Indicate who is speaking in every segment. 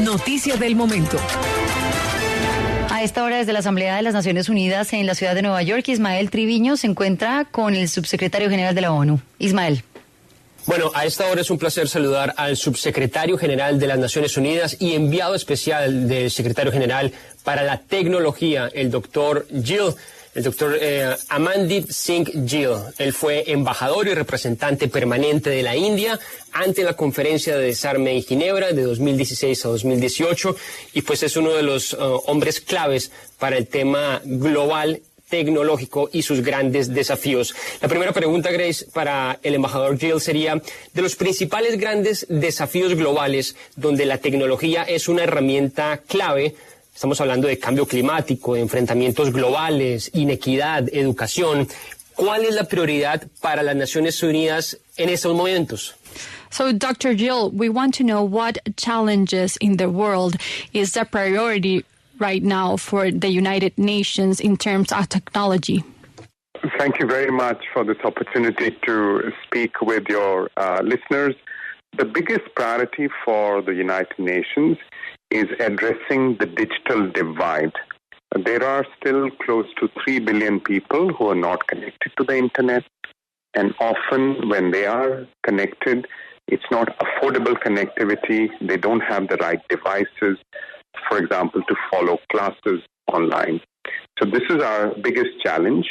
Speaker 1: Noticia del momento.
Speaker 2: A esta hora, desde la Asamblea de las Naciones Unidas en la ciudad de Nueva York, Ismael Triviño se encuentra con el subsecretario general de la ONU. Ismael.
Speaker 3: Bueno, a esta hora es un placer saludar al subsecretario general de las Naciones Unidas y enviado especial del secretario general para la tecnología, el doctor Amandeep Singh Gill. Él fue embajador y representante permanente de la India ante la Conferencia de Desarme en Ginebra de 2016 a 2018 y pues es uno de los hombres claves para el tema global tecnológico y sus grandes desafíos. La primera pregunta, Grace, para el embajador Gill sería, de los principales grandes desafíos globales donde la tecnología es una herramienta clave, estamos hablando de cambio climático, de enfrentamientos globales, inequidad, educación, ¿cuál es la prioridad para las Naciones Unidas en estos momentos?
Speaker 4: So, Dr. Gill, we want to know what challenges in the world is the priority right now for the United Nations in terms of technology.
Speaker 5: Thank you very much for this opportunity to speak with your listeners. The biggest priority for the United Nations is addressing the digital divide. There are still close to 3 billion people who are not connected to the internet, and often when they are connected, it's not affordable connectivity. They don't have the right devices, for example, to follow classes online. So this is our biggest challenge.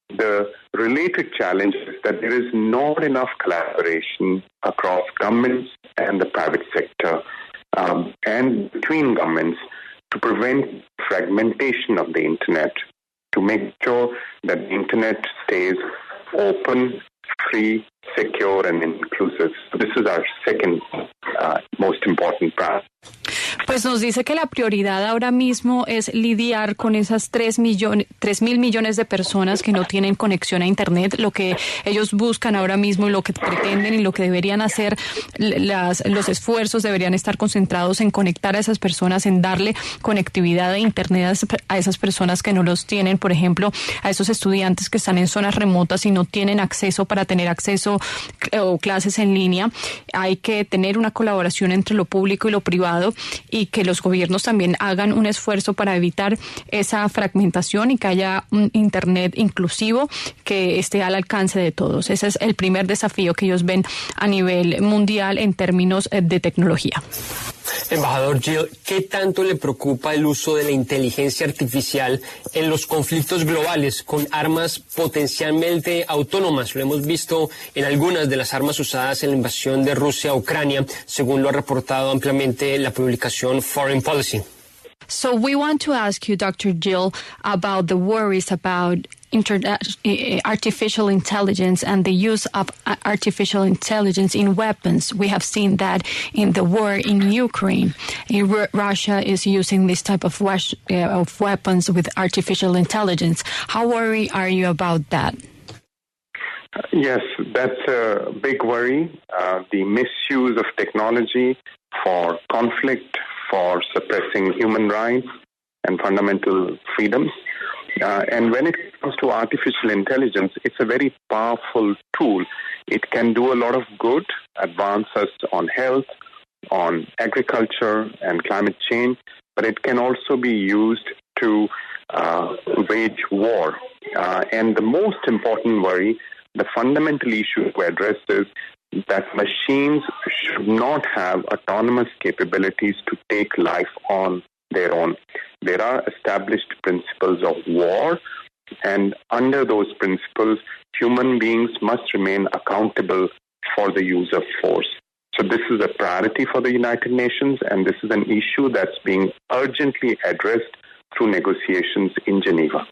Speaker 5: The related challenge is that there is not enough collaboration across governments and the private sector and between governments to prevent fragmentation of the internet, to make sure that the internet stays open, free, secure, and inclusive. So this is our second most important priority.
Speaker 4: Pues nos dice que la prioridad ahora mismo es lidiar con esas 3.000 millones de personas que no tienen conexión a Internet. Lo que ellos buscan ahora mismo y lo que pretenden y lo que deberían hacer, los esfuerzos deberían estar concentrados en conectar a esas personas, en darle conectividad a Internet a esas personas que no los tienen. Por ejemplo, a esos estudiantes que están en zonas remotas y no tienen acceso para tener acceso o clases en línea. Hay que tener una colaboración entre lo público y lo privado y que los gobiernos también hagan un esfuerzo para evitar esa fragmentación y que haya un Internet inclusivo que esté al alcance de todos. Ese es el primer desafío que ellos ven a nivel mundial en términos de tecnología.
Speaker 3: Embajador Gill, ¿qué tanto le preocupa el uso de la inteligencia artificial en los conflictos globales con armas potencialmente autónomas? Lo hemos visto en algunas de las armas usadas en la invasión de Rusia a Ucrania, según lo ha reportado ampliamente la publicación Foreign Policy.
Speaker 4: So we want to ask you, Dr. Gill, about the worries about artificial intelligence and the use of artificial intelligence in weapons. We have seen that in the war in Ukraine. Russia is using this type of weapons with artificial intelligence. How worried are you about that?
Speaker 5: Yes, that's a big worry. The misuse of technology for conflict, for suppressing human rights and fundamental freedoms. And when it comes to artificial intelligence, it's a very powerful tool. It can do a lot of good, advance us on health, on agriculture and climate change, but it can also be used to wage war. And the most important worry, the fundamental issue to address is that machines should not have autonomous capabilities to take life on their own. There are established principles of war, and under those principles, human beings must remain accountable for the use of force. So this is a priority for the United Nations, and this is an issue that's being urgently addressed through negotiations in Geneva.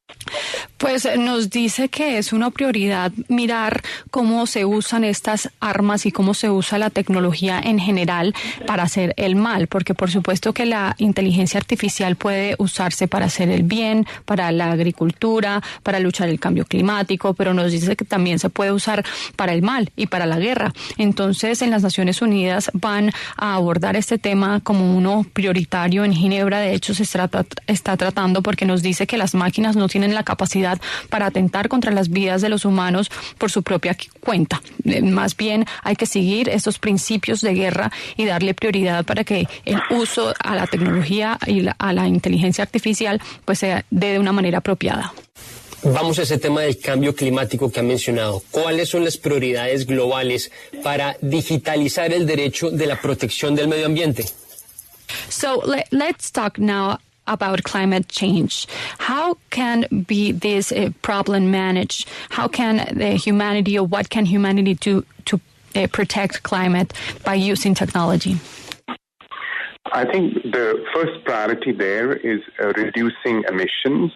Speaker 4: Pues nos dice que es una prioridad mirar cómo se usan estas armas y cómo se usa la tecnología en general para hacer el mal, porque por supuesto que la inteligencia artificial puede usarse para hacer el bien, para la agricultura, para luchar el cambio climático, pero nos dice que también se puede usar para el mal y para la guerra. Entonces, en las Naciones Unidas van a abordar este tema como uno prioritario en Ginebra. De hecho, se está tratando porque nos dice que las máquinas no tienen la capacidad capacidad para atentar contra las vidas de los humanos por su propia cuenta. Más bien hay que seguir estos principios de guerra y darle prioridad para que el uso a la tecnología y a la inteligencia artificial pues se dé de una manera apropiada.
Speaker 3: Vamos a ese tema del cambio climático que ha mencionado. ¿Cuáles son las prioridades globales para digitalizar el derecho de la protección del medio ambiente?
Speaker 4: So let's talk now about climate change. How can be this problem managed? How can the humanity, or what can humanity do to protect climate by using technology?
Speaker 5: I think the first priority there is reducing emissions,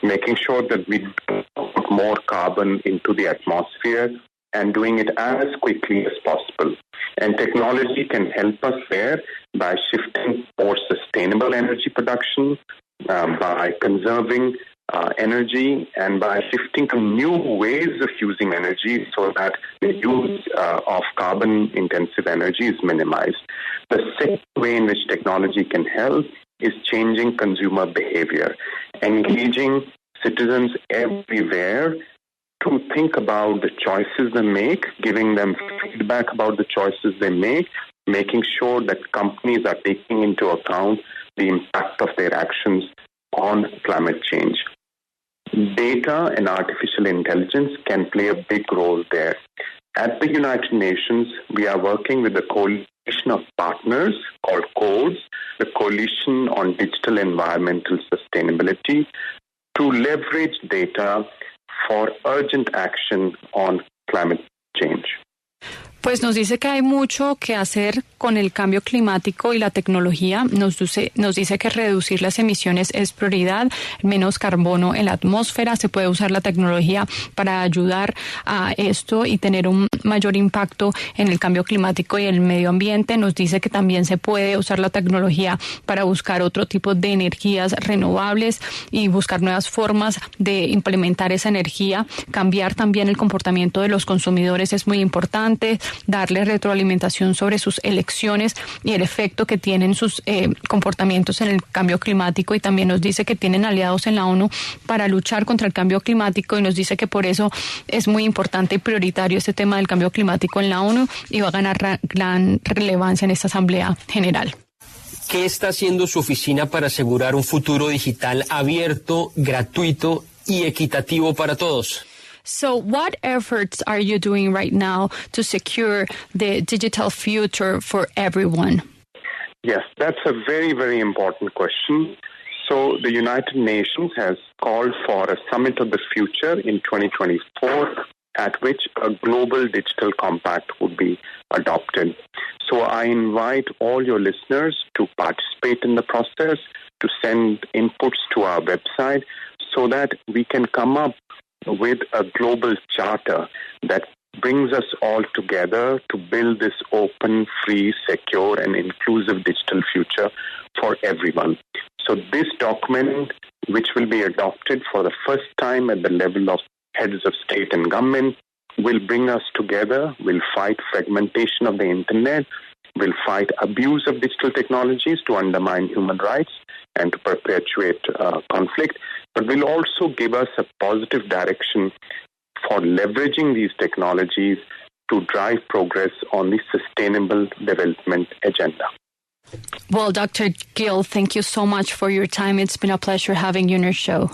Speaker 5: making sure that we put more carbon into the atmosphere and doing it as quickly as possible. And technology can help us there by shifting more sustainable energy production, by conserving energy, and by shifting to new ways of using energy so that the use of carbon-intensive energy is minimized. The second way in which technology can help is changing consumer behavior, engaging citizens everywhere to think about the choices they make, giving them feedback about the choices they make, making sure that companies are taking into account the impact of their actions on climate change. Data and artificial intelligence can play a big role there. At the United Nations, we are working with a coalition of partners called CODES, the Coalition on Digital Environmental Sustainability, to leverage data for urgent action on climate change.
Speaker 4: Pues nos dice que hay mucho que hacer con el cambio climático y la tecnología. Nos dice que reducir las emisiones es prioridad, menos carbono en la atmósfera. Se puede usar la tecnología para ayudar a esto y tener un mayor impacto en el cambio climático y el medio ambiente. Nos dice que también se puede usar la tecnología para buscar otro tipo de energías renovables y buscar nuevas formas de implementar esa energía. Cambiar también el comportamiento de los consumidores es muy importante. Darle retroalimentación sobre sus elecciones y el efecto que tienen sus comportamientos en el cambio climático, y también nos dice que tienen aliados en la ONU para luchar contra el cambio climático, y nos dice que por eso es muy importante y prioritario este tema del cambio climático en la ONU y va a ganar gran relevancia en esta Asamblea General.
Speaker 3: ¿Qué está haciendo su oficina para asegurar un futuro digital abierto, gratuito y equitativo para todos?
Speaker 4: So what efforts are you doing right now to secure the digital future for everyone?
Speaker 5: Yes, that's a very, very important question. So the United Nations has called for a Summit of the Future in 2024, at which a global digital compact would be adopted. So I invite all your listeners to participate in the process, to send inputs to our website so that we can come up with a global charter that brings us all together to build this open, free, secure, and inclusive digital future for everyone. So this document, which will be adopted for the first time at the level of heads of state and government, will bring us together, will fight fragmentation of the internet, will fight abuse of digital technologies to undermine human rights and to perpetuate conflict, but will also give us a positive direction for leveraging these technologies to drive progress on the sustainable development agenda.
Speaker 4: Well, Dr. Gill, thank you so much for your time. It's been a pleasure having you on your show.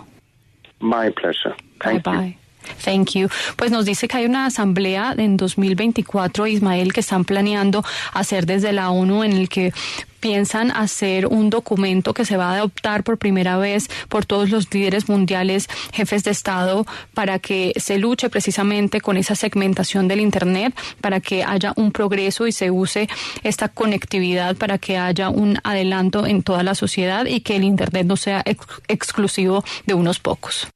Speaker 5: My pleasure. Thank you.
Speaker 4: Bye. Thank you. Pues nos dice que hay una asamblea en 2024, Ismael, que están planeando hacer desde la ONU, en el que piensan hacer un documento que se va a adoptar por primera vez por todos los líderes mundiales, jefes de Estado, para que se luche precisamente con esa segmentación del Internet, para que haya un progreso y se use esta conectividad para que haya un adelanto en toda la sociedad y que el Internet no sea exclusivo de unos pocos.